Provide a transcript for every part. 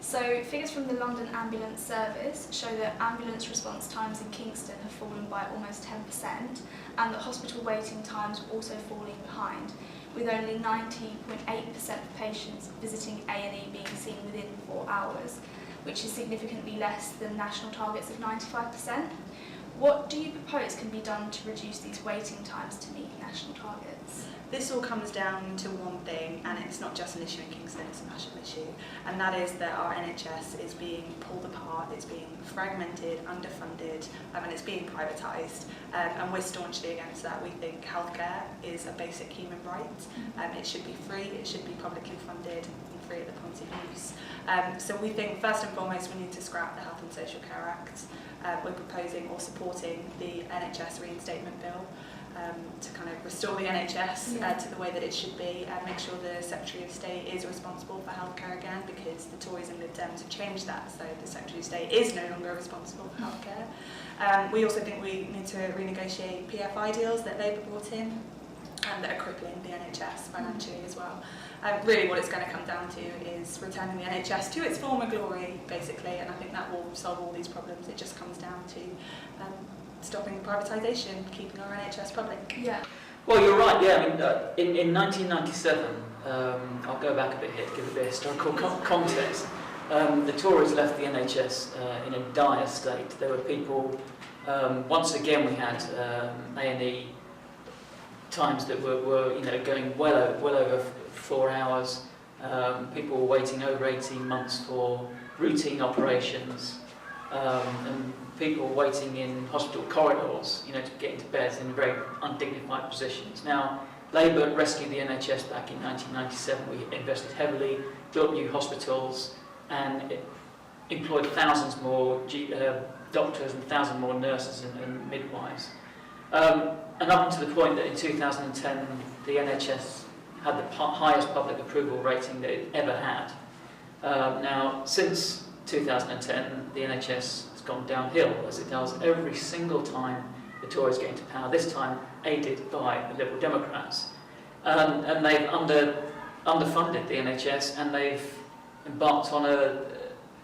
So figures from the London Ambulance Service show that ambulance response times in Kingston have fallen by almost 10%, and that hospital waiting times are also falling behind, with only 90.8% of patients visiting A&E being seen within 4 hours, which is significantly less than national targets of 95%. What do you propose can be done to reduce these waiting times to meet national targets? This all comes down to one thing, and it's not just an issue in Kingston, it's a national issue, and that is that our NHS is being pulled apart, it's being fragmented, underfunded, and it's being privatised, and we're staunchly against that. We think healthcare is a basic human right, it should be free, it should be publicly funded and free at the point of use. So we think first and foremost we need to scrap the Health and Social Care Act. We're proposing or supporting the NHS reinstatement bill, to kind of restore the NHS to the way that it should be, and make sure the Secretary of State is responsible for healthcare again, because the Tories and Lib Dems have changed that, so the Secretary of State is no longer responsible for healthcare. We also think we need to renegotiate PFI deals that Labour brought in, that are crippling the NHS financially as well. Really what it's going to come down to is returning the NHS to its former glory, basically, and I think that will solve all these problems. It just comes down to stopping privatisation, keeping our NHS public. Yeah. Well, you're right, yeah. I mean, in 1997, I'll go back a bit here to give a bit of historical context. The Tories left the NHS in a dire state. There were people, once again we had A&E times that were going well over 4 hours. People were waiting over 18 months for routine operations, and people waiting in hospital corridors, to get into beds in very undignified positions. Now, Labour rescued the NHS back in 1997. We invested heavily, built new hospitals, and employed thousands more doctors and thousands more nurses and midwives. And up to the point that in 2010, the NHS had the highest public approval rating that it ever had. Now, since 2010, the NHS has gone downhill, as it does every single time the Tories get into power, this time aided by the Liberal Democrats. And they've underfunded the NHS, and they've embarked on a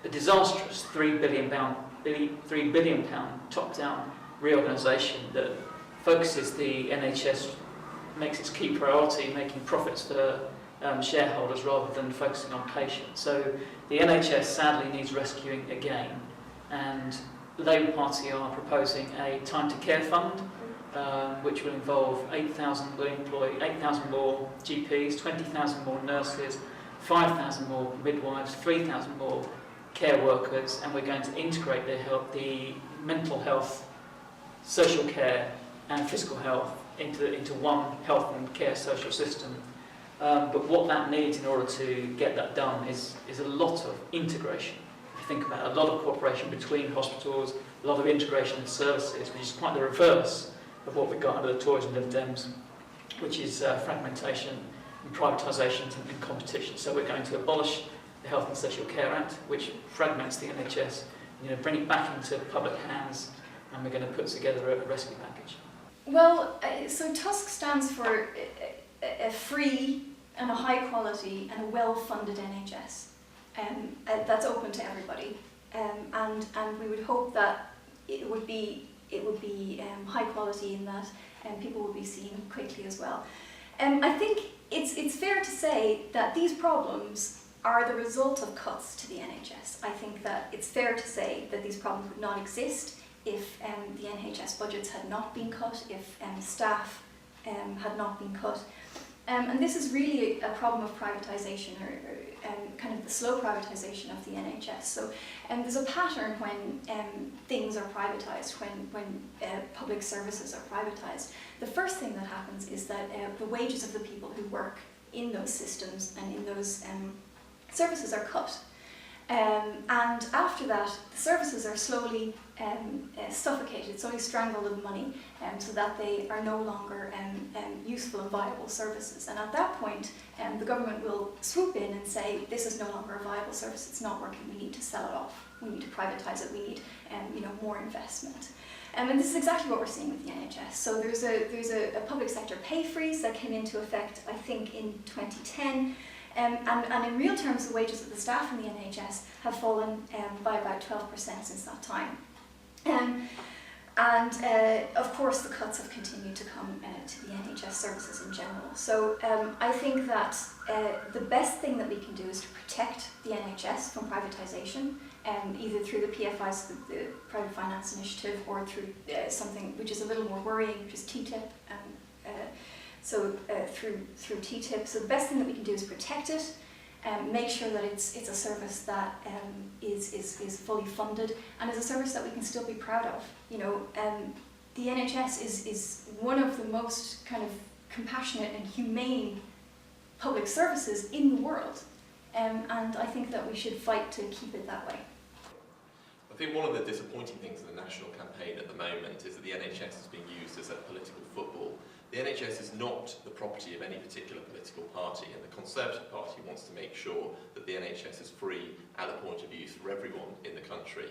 disastrous £3 billion top-down reorganisation that focuses the NHS, makes its key priority making profits for shareholders rather than focusing on patients. So the NHS sadly needs rescuing again, and the Labour Party are proposing a time to care fund, which will involve 8,000 more GPs, 20,000 more nurses, 5,000 more midwives, 3,000 more care workers, and we're going to integrate the mental health, social care and physical health into one health and care social system. But what that needs in order to get that done is a lot of integration. If you think about it, a lot of cooperation between hospitals, a lot of integration of services, which is quite the reverse of what we've got under the Tories and Lib Dems, which is fragmentation and privatisation and competition. So we're going to abolish the Health and Social Care Act, which fragments the NHS, bring it back into public hands, and we're going to put together a rescue package. Well, so TUSC stands for a free and a high quality and a well-funded NHS that's open to everybody, and we would hope that it would be high quality in that people would be seen quickly as well. I think it's fair to say that these problems are the result of cuts to the NHS. I think that it's fair to say that these problems would not exist if the NHS budgets had not been cut, if staff had not been cut. And this is really a problem of privatisation, or kind of the slow privatisation of the NHS. So there's a pattern when things are privatised, when public services are privatised. The first thing that happens is that the wages of the people who work in those systems and in those services are cut. And after that, the services are slowly suffocated, slowly strangled of money, so that they are no longer useful and viable services. And at that point, the government will swoop in and say, this is no longer a viable service, it's not working, we need to sell it off, we need to privatise it, we need more investment. And this is exactly what we're seeing with the NHS. So there's a public sector pay freeze that came into effect, I think, in 2010. And in real terms, the wages of the staff in the NHS have fallen by about 12% since that time. Of course, the cuts have continued to come to the NHS services in general. So I think that the best thing that we can do is to protect the NHS from privatisation, either through the PFIs, the Private Finance Initiative, or through something which is a little more worrying, which is TTIP. Through TTIP. So the best thing that we can do is protect it, make sure that it's a service that is fully funded and is a service that we can still be proud of. You know, the NHS is one of the most kind of compassionate and humane public services in the world, and I think that we should fight to keep it that way. I think one of the disappointing things in the national campaign at the moment is that the NHS is being used as a political football. The NHS is not the property of any particular political party, and the Conservative Party wants to make sure that the NHS is free at the point of use for everyone in the country.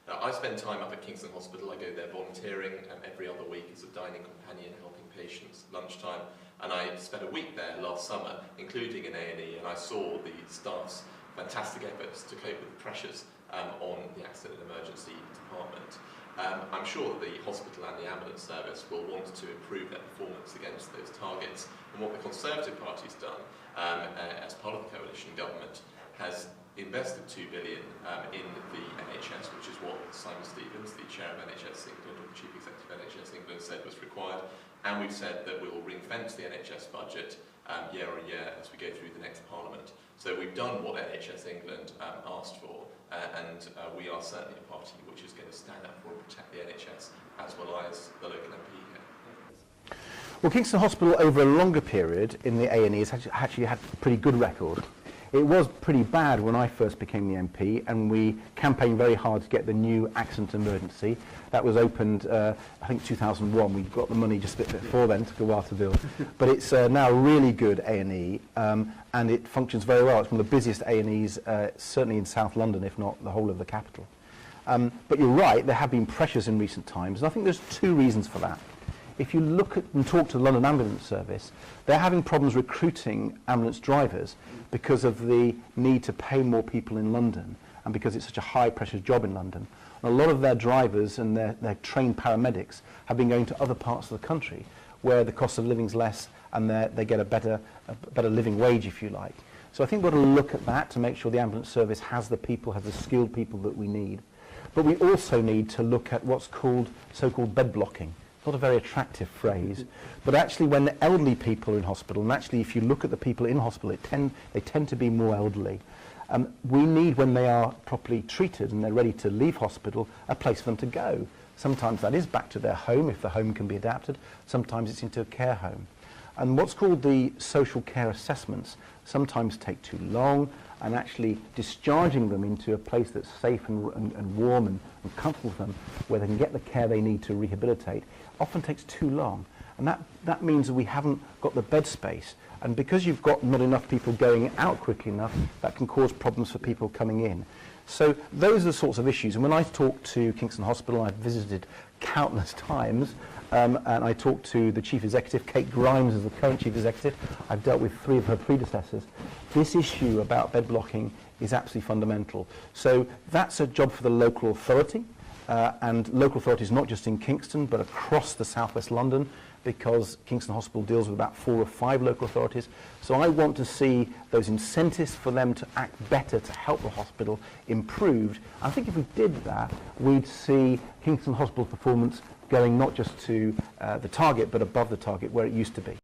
Now, I spend time up at Kingston Hospital. I go there volunteering every other week as a dining companion helping patients lunchtime, and I spent a week there last summer, including in A&E, and I saw the staff's fantastic efforts to cope with the pressures on the accident and emergency department. I'm sure that the hospital and the ambulance service will want to improve their performance against those targets, and what the Conservative Party's done as part of the coalition government has invested £2 billion in the NHS, which is what Simon Stevens, the chair of NHS England, or the chief executive of NHS England, said was required, and we've said that we will ring-fence the NHS budget year on year as we go through the next Parliament. So we've done what NHS England asked for, and we are certainly a party which is going to stand up for and protect the NHS as well as the local MP here. Well, Kingston Hospital over a longer period in the A&E has actually had a pretty good record. It was pretty bad when I first became the MP, and we campaigned very hard to get the new accident emergency. That was opened, I think, 2001. We got the money just a bit before then, took a while to build. But it's now really good A&E, and it functions very well. It's one of the busiest A&Es, certainly in South London, if not the whole of the capital. But you're right, there have been pressures in recent times, and I think there's two reasons for that. If you look at and talk to the London Ambulance Service, they're having problems recruiting ambulance drivers because of the need to pay more people in London, and because it's such a high-pressure job in London. And a lot of their drivers and their trained paramedics have been going to other parts of the country where the cost of living is less and they get a better living wage, if you like. So I think we've got to look at that to make sure the ambulance service has the people, has the skilled people that we need. But we also need to look at what's called so-called bed blocking. Not a very attractive phrase, but actually when the elderly people are in hospital, and actually if you look at the people in hospital, they tend to be more elderly. We need, when they are properly treated and they're ready to leave hospital, a place for them to go. Sometimes that is back to their home, if the home can be adapted. Sometimes it's into a care home. And what's called the social care assessments sometimes take too long, and actually discharging them into a place that's safe and warm and comfortable for them, where they can get the care they need to rehabilitate, often takes too long. And that means that we haven't got the bed space. And because you've got not enough people going out quickly enough, that can cause problems for people coming in. So those are the sorts of issues. And when I talk to Kingston Hospital, I've visited countless times, and I talked to the chief executive, Kate Grimes, as the current chief executive. I've dealt with 3 of her predecessors. This issue about bed blocking is absolutely fundamental. So that's a job for the local authority, and local authorities not just in Kingston but across the southwest London, because Kingston Hospital deals with about 4 or 5 local authorities. So I want to see those incentives for them to act better to help the hospital improved. I think if we did that, we'd see Kingston Hospital performance going not just to the target but above the target where it used to be.